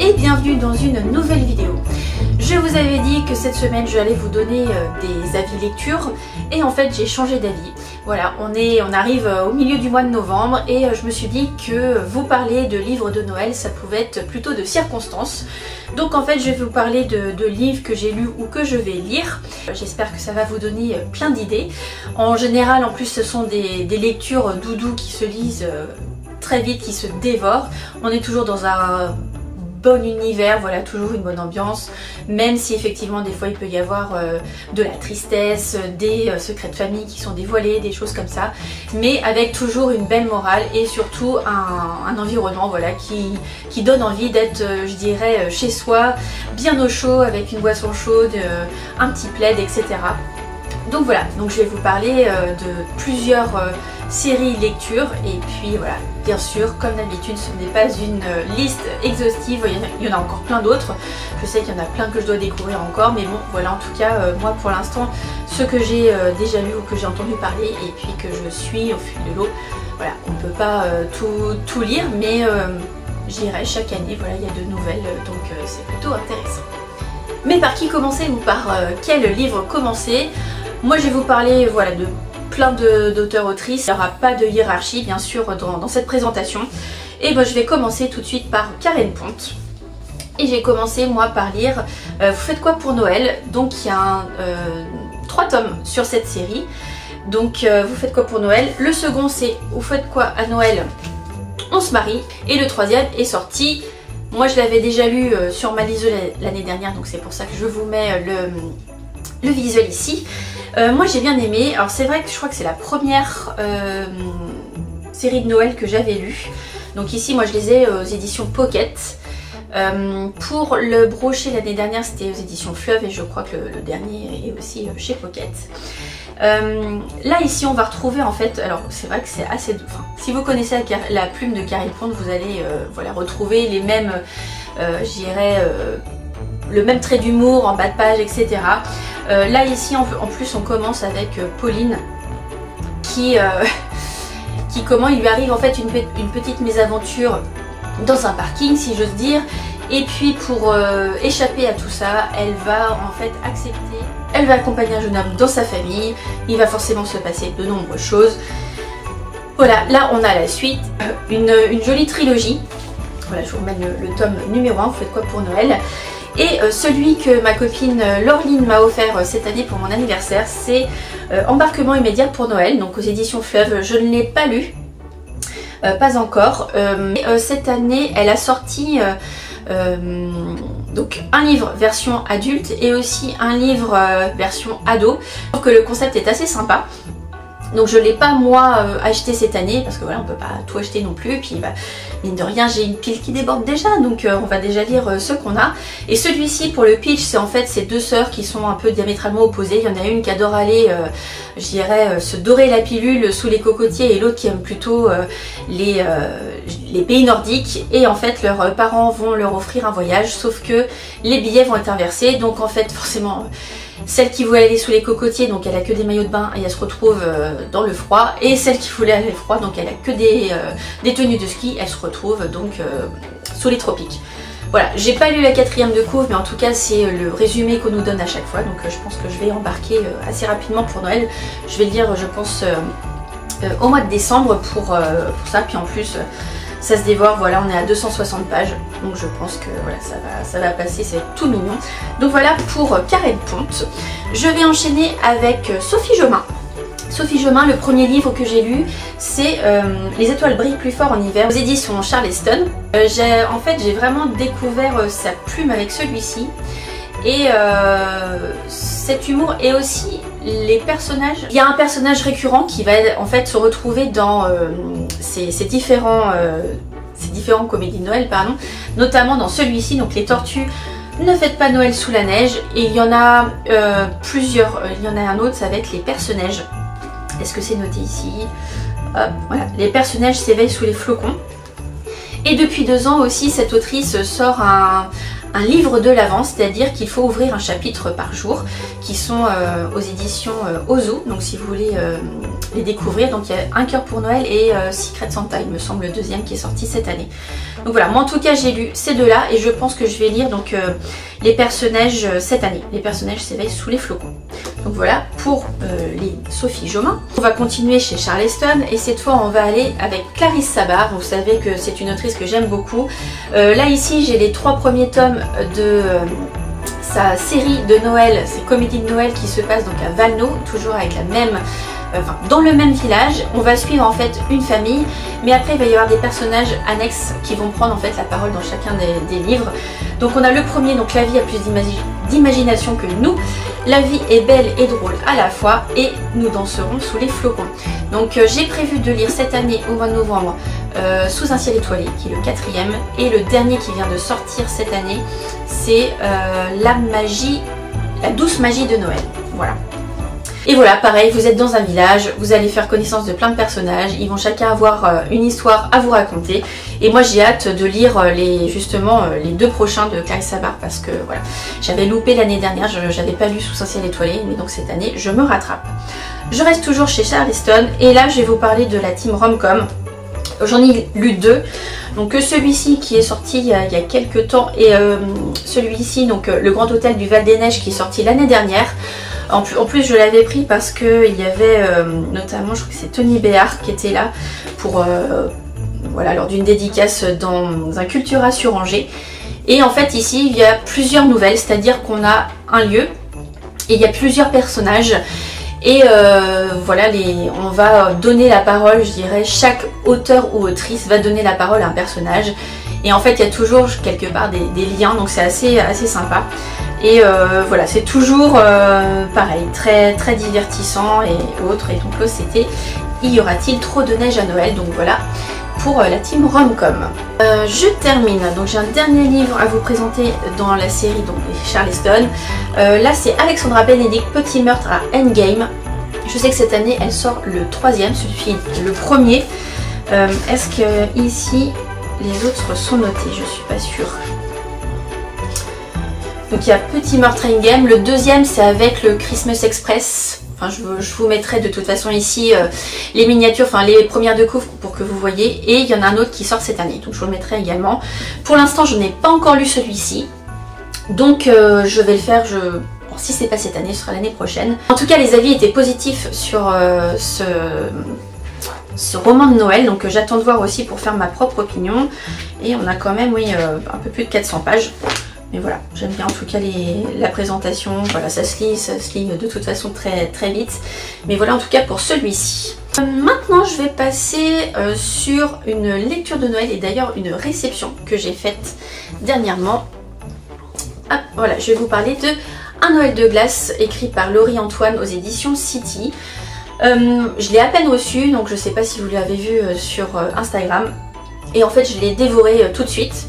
et bienvenue dans une nouvelle vidéo. Je vous avais dit que cette semaine j'allais vous donner des avis lecture et en fait j'ai changé d'avis. Voilà, on arrive au milieu du mois de novembre et je me suis dit que vous parler de livres de Noël ça pouvait être plutôt de circonstances. Donc en fait je vais vous parler de livres que j'ai lus ou que je vais lire. J'espère que ça va vous donner plein d'idées. En général en plus ce sont des lectures doudou qui se lisent très vite, qui se dévorent. On est toujours dans un bon univers, voilà, toujours une bonne ambiance, même si effectivement des fois il peut y avoir de la tristesse, des secrets de famille qui sont dévoilés, des choses comme ça, mais avec toujours une belle morale et surtout un environnement, voilà, qui donne envie d'être, je dirais, chez soi, bien au chaud, avec une boisson chaude, un petit plaid, etc. Donc voilà, donc je vais vous parler de plusieurs séries lecture et puis voilà, bien sûr comme d'habitude ce n'est pas une liste exhaustive, il y en a encore plein d'autres, je sais qu'il y en a plein que je dois découvrir encore, mais bon voilà, en tout cas moi pour l'instant ceux que j'ai déjà lu ou que j'ai entendu parler et puis que je suis au fil de l'eau, voilà, on ne peut pas tout lire, mais j'irai chaque année, voilà, il y a de nouvelles, donc c'est plutôt intéressant. Mais par qui commencer ou par quel livre commencer? Moi je vais vous parler, voilà, de plein d'auteurs-autrices. Il n'y aura pas de hiérarchie bien sûr dans cette présentation. Et ben, je vais commencer tout de suite par Karen Pont. Et j'ai commencé moi par lire Vous faites quoi pour Noël? Donc il y a 3 tomes sur cette série. Donc Vous faites quoi pour Noël? Le second c'est Vous faites quoi à Noël? On se marie. Et le troisième est sorti. Moi je l'avais déjà lu sur ma liseuse l'année dernière, donc c'est pour ça que je vous mets le visuel ici. Moi j'ai bien aimé, alors c'est vrai que je crois que c'est la première série de Noël que j'avais lue. Donc ici moi je les ai aux éditions Pocket. Pour le brochet l'année dernière c'était aux éditions Fleuve et je crois que le dernier est aussi chez Pocket. Là ici on va retrouver en fait, alors c'est vrai que c'est assez doux, enfin, si vous connaissez la plume de Karen Pont vous allez voilà, retrouver les mêmes, je dirais, le même trait d'humour en bas de page, etc. Là ici en plus on commence avec Pauline qui comment il lui arrive en fait une petite mésaventure dans un parking si j'ose dire, et puis pour échapper à tout ça elle va en fait accepter, elle va accompagner un jeune homme dans sa famille, il va forcément se passer de nombreuses choses. Voilà, là on a la suite, une jolie trilogie. Voilà, je vous remets le tome numéro 1, Vous faites quoi pour Noël? Et celui que ma copine Laureline m'a offert cette année pour mon anniversaire, c'est Embarquement immédiat pour Noël, donc aux éditions Fleuve. Je ne l'ai pas lu, pas encore, mais cette année elle a sorti donc un livre version adulte et aussi un livre version ado. Donc le concept est assez sympa. Donc je ne l'ai pas moi acheté cette année parce que voilà on peut pas tout acheter non plus, et puis bah, mine de rien j'ai une pile qui déborde déjà, donc on va déjà lire ce qu'on a. Et celui-ci pour le pitch c'est en fait ces deux sœurs qui sont un peu diamétralement opposées. Il y en a une qui adore aller je dirais se dorer la pilule sous les cocotiers et l'autre qui aime plutôt les pays nordiques, et en fait leurs parents vont leur offrir un voyage sauf que les billets vont être inversés, donc en fait forcément celle qui voulait aller sous les cocotiers, donc elle a que des maillots de bain et elle se retrouve dans le froid, et celle qui voulait aller au froid, donc elle a que des tenues de ski, elle se retrouve donc sous les tropiques. Voilà, j'ai pas lu la 4e de couvre, mais en tout cas c'est le résumé qu'on nous donne à chaque fois, donc je pense que je vais embarquer assez rapidement pour Noël. Je vais le lire je pense au mois de décembre pour ça, puis en plus ça se dévore, voilà, on est à 260 pages, donc je pense que voilà, ça va passer, c'est tout mignon. Donc voilà pour Karen Pont. Je vais enchaîner avec Sophie Jomain. Sophie Jomain, le premier livre que j'ai lu, c'est Les étoiles brillent plus fort en hiver, aux éditions Charleston. En fait, j'ai vraiment découvert sa plume avec celui-ci. Et cet humour et aussi les personnages. Il y a un personnage récurrent qui va en fait se retrouver dans ces différentes comédies de Noël, pardon, notamment dans celui-ci, donc les tortues ne faites pas Noël sous la neige, et il y en a plusieurs. Il y en a un autre, ça va être les personnages. Est-ce que c'est noté ici? Hop, voilà, les personnages s'éveillent sous les flocons. Et depuis 2 ans aussi, cette autrice sort un livre de l'Avent, c'est-à-dire qu'il faut ouvrir un chapitre par jour, qui sont aux éditions Ozo, donc si vous voulez les découvrir. Donc il y a Un cœur pour Noël et Secret Santa, il me semble le deuxième qui est sorti cette année. Donc voilà, moi en tout cas j'ai lu ces deux-là et je pense que je vais lire donc les personnages cette année. Les personnages s'éveillent sous les flocons. Donc voilà pour les Sophie Jomain. On va continuer chez Charleston et cette fois on va aller avec Clarisse Sabar. Vous savez que c'est une autrice que j'aime beaucoup. Là ici j'ai les 3 premiers tomes de sa série de Noël, c'est Comédie de Noël qui se passe donc à Valno, toujours avec la même... Enfin, dans le même village. On va suivre en fait une famille, mais après il va y avoir des personnages annexes qui vont prendre en fait la parole dans chacun des livres. Donc on a le premier, donc La vie a plus d'imagination que nous. La vie est belle et drôle à la fois et nous danserons sous les flocons. Donc j'ai prévu de lire cette année au mois de novembre Sous un ciel étoilé, qui est le 4e, et le dernier qui vient de sortir cette année, c'est la douce magie de Noël. Voilà. Et voilà, pareil, vous êtes dans un village, vous allez faire connaissance de plein de personnages, ils vont chacun avoir une histoire à vous raconter. Et moi j'ai hâte de lire justement les 2 prochains de Clarisse Sabar parce que voilà, j'avais loupé l'année dernière, j'avais pas lu Sous un ciel étoilé, mais donc cette année je me rattrape. Je reste toujours chez Charleston et là je vais vous parler de la team Rom-Com. J'en ai lu 2. Donc celui-ci qui est sorti il y a quelques temps et celui-ci, donc Le Grand Hôtel du Val des Neiges qui est sorti l'année dernière. En plus je l'avais pris parce qu'il y avait notamment, je crois que c'est Tony Béard qui était là pour voilà, lors d'une dédicace dans un Cultura sur Angers. Et en fait ici il y a plusieurs nouvelles, c'est-à-dire qu'on a un lieu et il y a plusieurs personnages. Et voilà, on va donner la parole, je dirais, chaque auteur ou autrice va donner la parole à un personnage. Et en fait il y a toujours quelque part des liens, donc c'est assez sympa. Et voilà, c'est toujours pareil, très divertissant et autres. Et donc là c'était Y aura-t-il trop de neige à Noël? Donc voilà pour la team Rom-Com. Je termine, donc j'ai un dernier livre à vous présenter dans la série donc Charleston. Là c'est Alexandra Benedict, Petit meurtre à Endgame. Je sais que cette année elle sort le 3e, celui-ci le premier. Est-ce que ici les autres sont notés? Je suis pas sûre. Donc il y a Petit meurtre à Endgame. Le 2e c'est avec le Christmas Express. Enfin, je vous mettrai de toute façon ici les miniatures, enfin les premières de couvre pour que vous voyez. Et il y en a un autre qui sort cette année, donc je vous le mettrai également. Pour l'instant, je n'ai pas encore lu celui-ci. Donc je vais le faire, bon, si c'est pas cette année, ce sera l'année prochaine. En tout cas, les avis étaient positifs sur ce roman de Noël. Donc j'attends de voir aussi pour faire ma propre opinion. Et on a quand même, oui, un peu plus de 400 pages. Mais voilà, j'aime bien en tout cas la présentation, voilà, ça se lit de toute façon très vite. Mais voilà en tout cas pour celui-ci. Maintenant je vais passer sur une lecture de Noël et d'ailleurs une réception que j'ai faite dernièrement. Ah, voilà, je vais vous parler de Un Noël de glace, écrit par Laurie Antoine aux éditions City. Je l'ai à peine reçu, donc je ne sais pas si vous l'avez vu sur Instagram. Et en fait je l'ai dévoré tout de suite.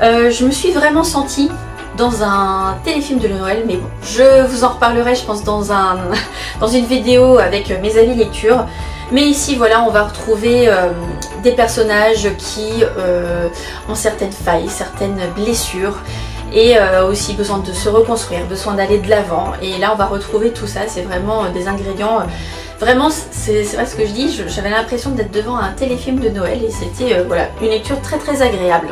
Je me suis vraiment sentie dans un téléfilm de Noël, mais bon, je vous en reparlerai je pense dans une vidéo avec mes avis lecture. Mais ici voilà, on va retrouver des personnages qui ont certaines failles, certaines blessures et aussi besoin de se reconstruire, besoin d'aller de l'avant. Et là on va retrouver tout ça, c'est vraiment des ingrédients... Vraiment, c'est vrai ce que je dis, j'avais l'impression d'être devant un téléfilm de Noël et c'était voilà, une lecture très agréable.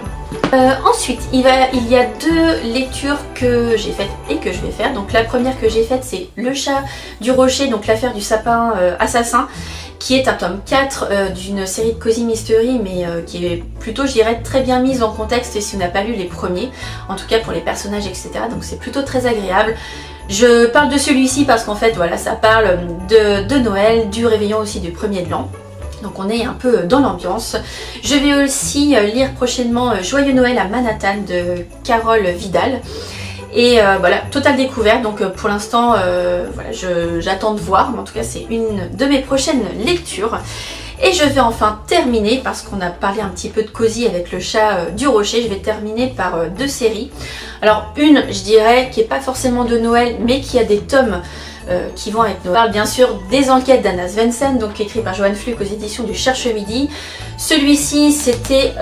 Ensuite, il y a 2 lectures que j'ai faites et que je vais faire. Donc la première que j'ai faite, c'est Le chat du rocher, donc l'affaire du sapin assassin, qui est un tome 4 d'une série de Cozy Mystery, mais qui est plutôt, je dirais, très bien mise en contexte si on n'a pas lu les premiers, en tout cas pour les personnages, etc. Donc c'est plutôt très agréable. Je parle de celui-ci parce qu'en fait, voilà, ça parle de Noël, du réveillon aussi du 1er de l'an. Donc on est un peu dans l'ambiance. Je vais aussi lire prochainement Joyeux Noël à Manhattan de Carole Vidal. Et voilà, totale découverte, donc pour l'instant, voilà, j'attends de voir, mais en tout cas c'est une de mes prochaines lectures. Et je vais enfin terminer, parce qu'on a parlé un petit peu de cosy avec le chat du rocher, je vais terminer par 2 séries. Alors une, je dirais, qui n'est pas forcément de Noël, mais qui a des tomes qui vont avec nous. On parle bien sûr des enquêtes d'Anna Svensson, donc écrit par Johan Fluck aux éditions du Cherche Midi. Celui-ci c'était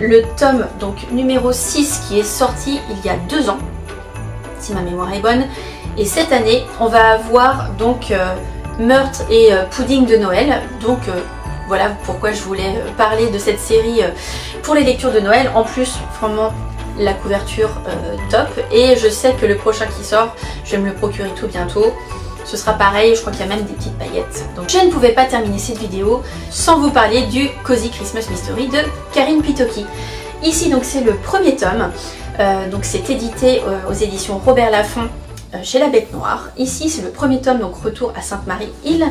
le tome donc numéro 6 qui est sorti il y a 2 ans, si ma mémoire est bonne. Et cette année on va avoir donc Meurtre et Pudding de Noël. Donc voilà pourquoi je voulais parler de cette série pour les lectures de Noël. En plus vraiment la couverture top, et je sais que le prochain qui sort, je vais me le procurer tout bientôt. Ce sera pareil, je crois qu'il y a même des petites paillettes. Donc je ne pouvais pas terminer cette vidéo sans vous parler du Cozy Christmas Mystery de Karine Pitoki. Ici donc c'est le premier tome, donc c'est édité aux éditions Robert Laffont chez La Bête Noire. Ici c'est le premier tome, donc Retour à Sainte-Marie-Île,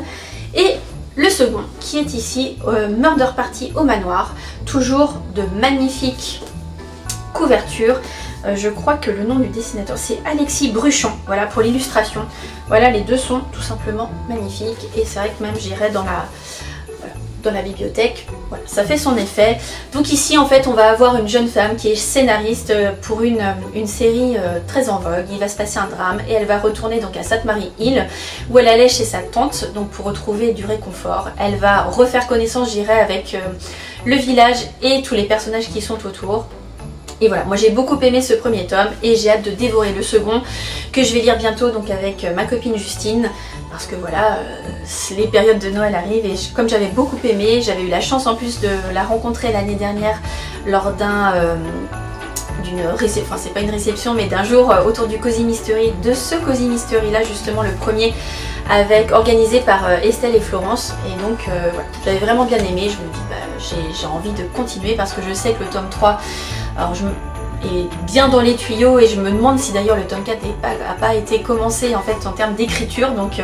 et le second qui est ici Murder Party au manoir, toujours de magnifiques couvertures. Je crois que le nom du dessinateur c'est Alexis Bruchon, voilà pour l'illustration. Voilà, les deux sont tout simplement magnifiques, et c'est vrai que même j'irai dans la bibliothèque, voilà, ça fait son effet. Donc ici en fait on va avoir une jeune femme qui est scénariste pour une série très en vogue. Il va se passer un drame et elle va retourner donc à Sainte-Marie-Île où elle allait chez sa tante, donc pour retrouver du réconfort. Elle va refaire connaissance, j'irai, avec le village et tous les personnages qui sont autour. Et voilà, moi j'ai beaucoup aimé ce premier tome et j'ai hâte de dévorer le second que je vais lire bientôt donc avec ma copine Justine, parce que voilà, les périodes de Noël arrivent et comme j'avais beaucoup aimé, j'avais eu la chance en plus de la rencontrer l'année dernière lors d'une réception, enfin c'est pas une réception mais d'un jour autour du Cozy Mystery, de ce Cozy Mystery là justement, le premier organisé par Estelle et Florence, et donc voilà, j'avais vraiment bien aimé. Je me dis bah, j'ai envie de continuer parce que je sais que le tome 3 est bien dans les tuyaux, et je me demande si d'ailleurs le tome 4 n'a pas été commencé en fait en termes d'écriture, donc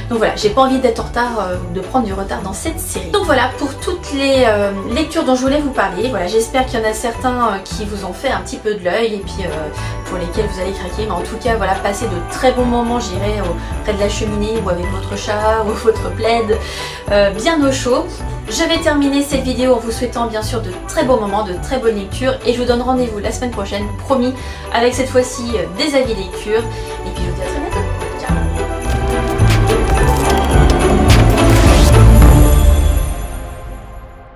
voilà, j'ai pas envie d'être en retard, de prendre du retard dans cette série. Donc voilà pour toutes les lectures dont je voulais vous parler. Voilà, j'espère qu'il y en a certains qui vous ont fait un petit peu de l'œil et puis pour lesquels vous allez craquer, mais en tout cas voilà, passez de très bons moments, j'irai près de la cheminée ou avec votre chat ou votre plaid bien au chaud. Je vais terminer cette vidéo en vous souhaitant bien sûr de très bons moments, de très bonnes lectures, et je vous donne rendez-vous la semaine prochaine, promis, avec cette fois-ci des avis lecture, et puis je vous dis à très bientôt.